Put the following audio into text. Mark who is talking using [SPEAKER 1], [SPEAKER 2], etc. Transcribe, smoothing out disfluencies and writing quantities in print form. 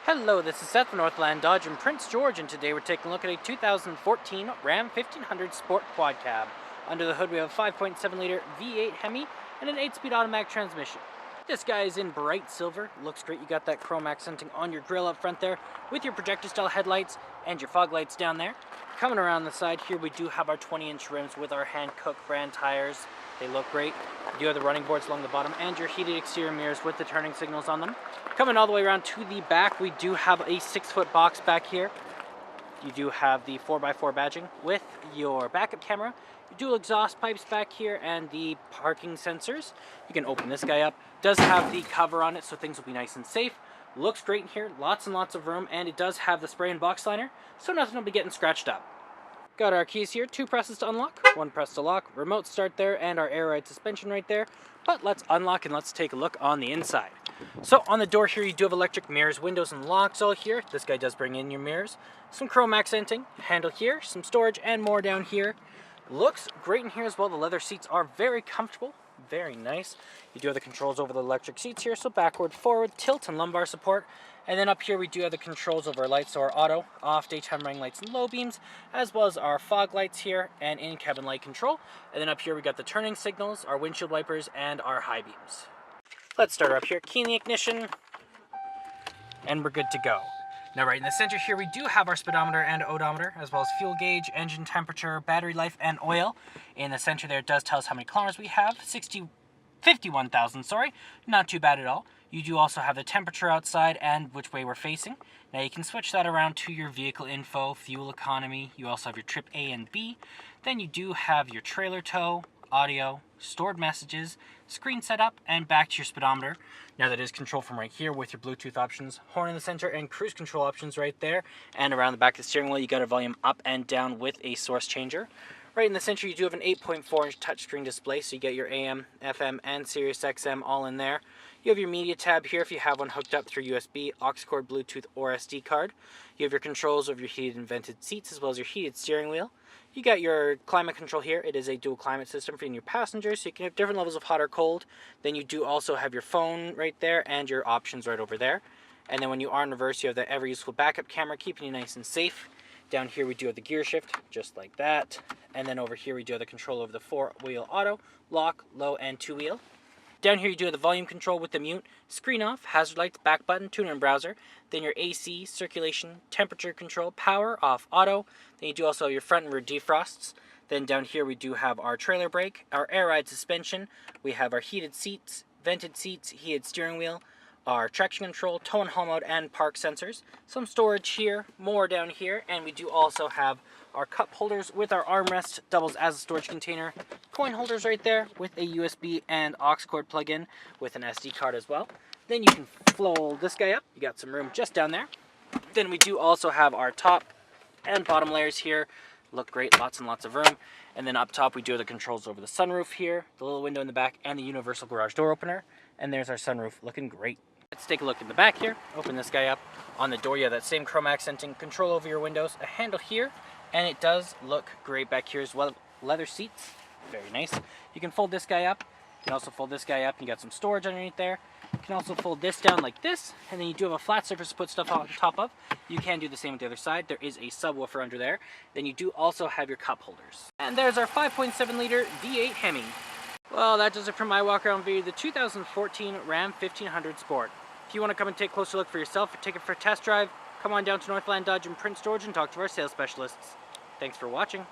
[SPEAKER 1] Hello, this is Seth from Northland Dodge in Prince George, and today we're taking a look at a 2014 Ram 1500 Sport Quad Cab. Under the hood we have a 5.7-liter V8 Hemi and an 8-speed automatic transmission. This guy is in bright silver. Looks great. You got that chrome accenting on your grille up front there with your projector-style headlights and your fog lights down there. Coming around the side here, we do have our 20-inch rims with our Hankook brand tires. They look great. You do have the running boards along the bottom and your heated exterior mirrors with the turning signals on them. Coming all the way around to the back, we do have a 6-foot box back here. You do have the 4x4 badging with your backup camera, your dual exhaust pipes back here, and the parking sensors. You can open this guy up. Does have the cover on it, so things will be nice and safe. Looks great in here, lots and lots of room, and it does have the spray and box liner, so nothing will be getting scratched up. Got our keys here, 2 presses to unlock, 1 press to lock, remote start there, and our air ride suspension right there. But let's unlock and let's take a look on the inside. So on the door here, you do have electric mirrors, windows, and locks all here. This guy does bring in your mirrors. Some chrome accenting, handle here, some storage, and more down here. Looks great in here as well. The leather seats are very comfortable, very nice. You do have the controls over the electric seats here, so backward, forward, tilt, and lumbar support. And then up here we do have the controls over our lights, so our auto, off, daytime running lights, and low beams, as well as our fog lights here and in-cabin light control. And then up here we got the turning signals, our windshield wipers, and our high beams. Let's start up here, key in the ignition, and we're good to go. Now right in the center here we do have our speedometer and odometer, as well as fuel gauge, engine temperature, battery life, and oil. In the center there it does tell us how many kilometers we have, 51,000, sorry, not too bad at all. You do also have the temperature outside and which way we're facing. Now you can switch that around to your vehicle info, fuel economy. You also have your trip A and B. Then you do have your trailer tow, audio, stored messages, screen setup, and back to your speedometer. Now that is controlled from right here with your Bluetooth options, horn in the center, and cruise control options right there. And around the back of the steering wheel, you got a volume up and down with a source changer. Right in the center, you do have an 8.4-inch touchscreen display, so you get your AM, FM, and Sirius XM all in there. You have your media tab here if you have one hooked up through USB, aux cord, Bluetooth, or SD card. You have your controls of your heated and vented seats, as well as your heated steering wheel. You got your climate control here. It is a dual climate system for you and your passengers, so you can have different levels of hot or cold. Then you do also have your phone right there and your options right over there. And then when you are in reverse, you have the ever-useful backup camera, keeping you nice and safe. Down here we do have the gear shift, just like that. And then over here we do have the control over the 4-wheel auto, lock, low, and 2-wheel. Down here you do have the volume control with the mute, screen off, hazard lights, back button, tuner and browser. Then your AC, circulation, temperature control, power, off, auto. Then you do also have your front and rear defrosts. Then down here we do have our trailer brake, our air ride suspension. We have our heated seats, vented seats, heated steering wheel, our traction control, tow and haul mode, and park sensors. Some storage here, more down here, and we do also have our cup holders with our armrest, doubles as a storage container, coin holders right there with a USB and aux cord plug-in with an SD card as well. Then you can fold this guy up. You got some room just down there. Then we do also have our top and bottom layers here. Look great, lots and lots of room. And then up top we do have the controls over the sunroof here, the little window in the back, and the universal garage door opener. And there's our sunroof, looking great. Let's take a look in the back here. Open this guy up. On the door you have that same chrome accenting, control over your windows, a handle here, and it does look great back here as well. Leather seats, very nice. You can fold this guy up. You can also fold this guy up. You got some storage underneath there. You can also fold this down like this, and then you do have a flat surface to put stuff on top of. You can do the same with the other side. There is a subwoofer under there. Then you do also have your cup holders. And there's our 5.7-liter V8 Hemi. Well, that does it for my walk around video of the 2014 Ram 1500 Sport. If you want to come and take a closer look for yourself or take it for a test drive, come on down to Northland Dodge in Prince George and talk to our sales specialists. Thanks for watching.